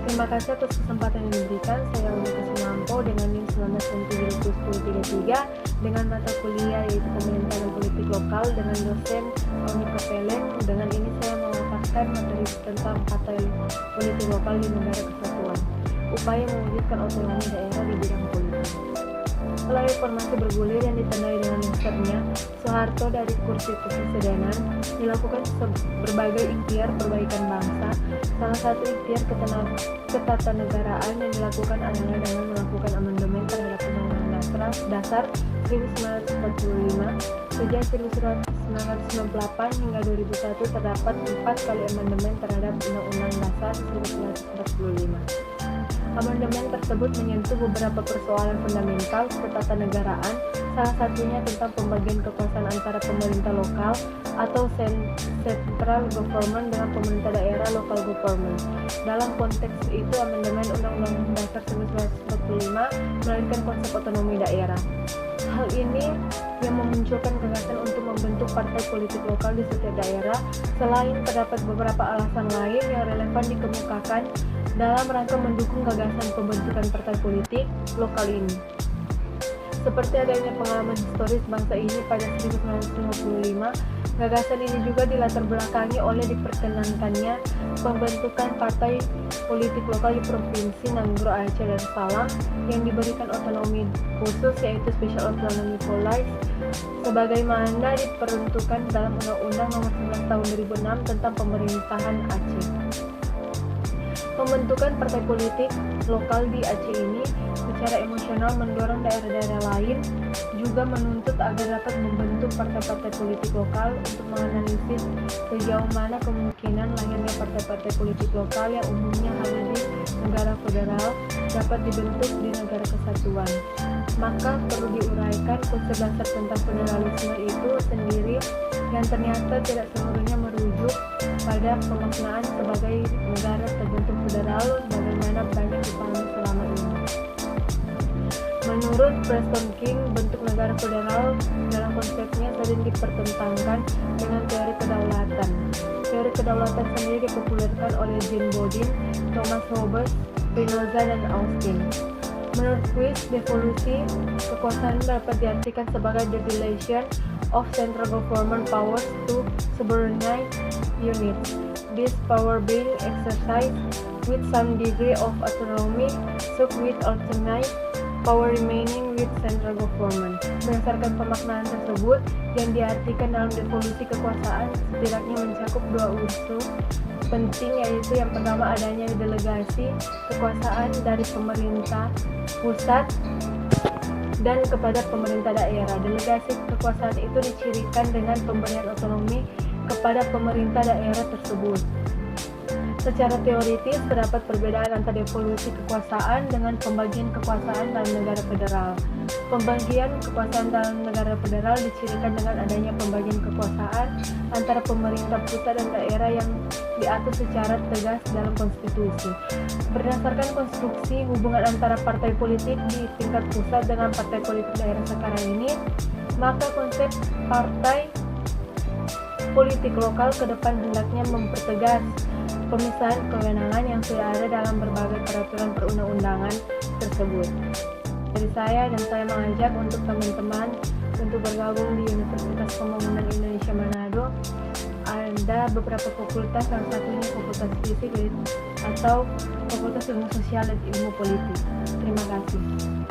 Terima kasih atas kesempatan yang diberikan. Saya Uni Kusumanto dengan NIM 1997-1033 dengan mata kuliah yaitu Pemerintahan dan Politik Lokal dengan dosen Uni Kapelen. Dengan ini saya memaparkan materi tentang partai politik lokal di negara kesatuan. Upaya mewujudkan otonomi daerah di bidang politik. Setelah reformasi bergulir yang ditandai dengan lengsernya Soeharto dari kursi kepresidenan, dilakukan berbagai ikhtiar perbaikan bangsa. Salah satu ikhtiar ketatanegaraan yang dilakukan adalah dengan melakukan amandemen terhadap Undang-Undang Dasar 1945. Sejak 1998 hingga 2001 terdapat 4 kali amandemen terhadap Undang-Undang Dasar 1945. Amandemen tersebut menyentuh beberapa persoalan fundamental ketatanegaraan, salah satunya tentang pembagian kekuasaan antara pemerintah lokal atau central government dengan pemerintah daerah local government. Dalam konteks itu, amandemen Undang-Undang Dasar 1945 melahirkan konsep otonomi daerah. Hal ini yang memunculkan gagasan untuk membentuk partai politik lokal di setiap daerah, selain terdapat beberapa alasan lain yang relevan dikemukakan dalam rangka mendukung gagasan pembentukan partai politik lokal ini. Seperti adanya pengalaman historis bangsa ini pada 1955, gagasan ini juga dilatar belakangi oleh diperkenankannya pembentukan partai politik lokal di Provinsi Nanggro, Aceh, dan Salam yang diberikan otonomi khusus yaitu Special Autonomy Police sebagaimana diperuntukkan dalam Undang-Undang Nomor 11 Tahun 2006 tentang Pemerintahan Aceh. Pembentukan partai politik lokal di Aceh ini secara emosional mendorong daerah-daerah lain juga menuntut agar dapat membentuk partai-partai politik lokal untuk menganalisis sejauh mana kemungkinan lahirnya partai-partai politik lokal yang umumnya hanya di negara federal dapat dibentuk di negara kesatuan. Maka perlu diuraikan konsep dasar tentang federalisme itu sendiri yang ternyata tidak seluruhnya merujuk pada pemaknaan sebagai negara terbentuk federal bagaimana banyak dipahami selama ini. Menurut Preston King, bentuk negara federal dalam konsepnya sering dipertentangkan dengan teori kedaulatan. Teori kedaulatan sendiri dipopulerkan oleh Jean Bodin, Thomas Hobbes, Spinoza, dan Austin. Menurut Quist, devolusi kekuasaan dapat diartikan sebagai the delegation of central government powers to subordinate units. This power being exercised with some degree of autonomy, so with alternate power remaining with central government. Berdasarkan pemaknaan tersebut, yang diartikan dalam devolusi kekuasaan setidaknya mencakup dua unsur penting, yaitu yang pertama adanya delegasi kekuasaan dari pemerintah pusat dan kepada pemerintah daerah. Delegasi kekuasaan itu dicirikan dengan pemberian otonomi kepada pemerintah daerah tersebut. Secara teoritis, terdapat perbedaan antara devolusi kekuasaan dengan pembagian kekuasaan dalam negara federal. Pembagian kekuasaan dalam negara federal dicirikan dengan adanya pembagian kekuasaan antara pemerintah pusat dan daerah yang diatur secara tegas dalam konstitusi. Berdasarkan konstruksi hubungan antara partai politik di tingkat pusat dengan partai politik daerah sekarang ini, maka konsep partai politik lokal ke depan hendaknya mempertegas pemisahan kewenangan yang sudah ada dalam berbagai peraturan perundang-undangan tersebut. Dari saya mengajak untuk teman-teman untuk bergabung di Universitas Pembangunan Indonesia Manado. Ada beberapa fakultas, salah satunya Fakultas Fisik atau Fakultas Ilmu Sosial dan Ilmu Politik. Terima kasih.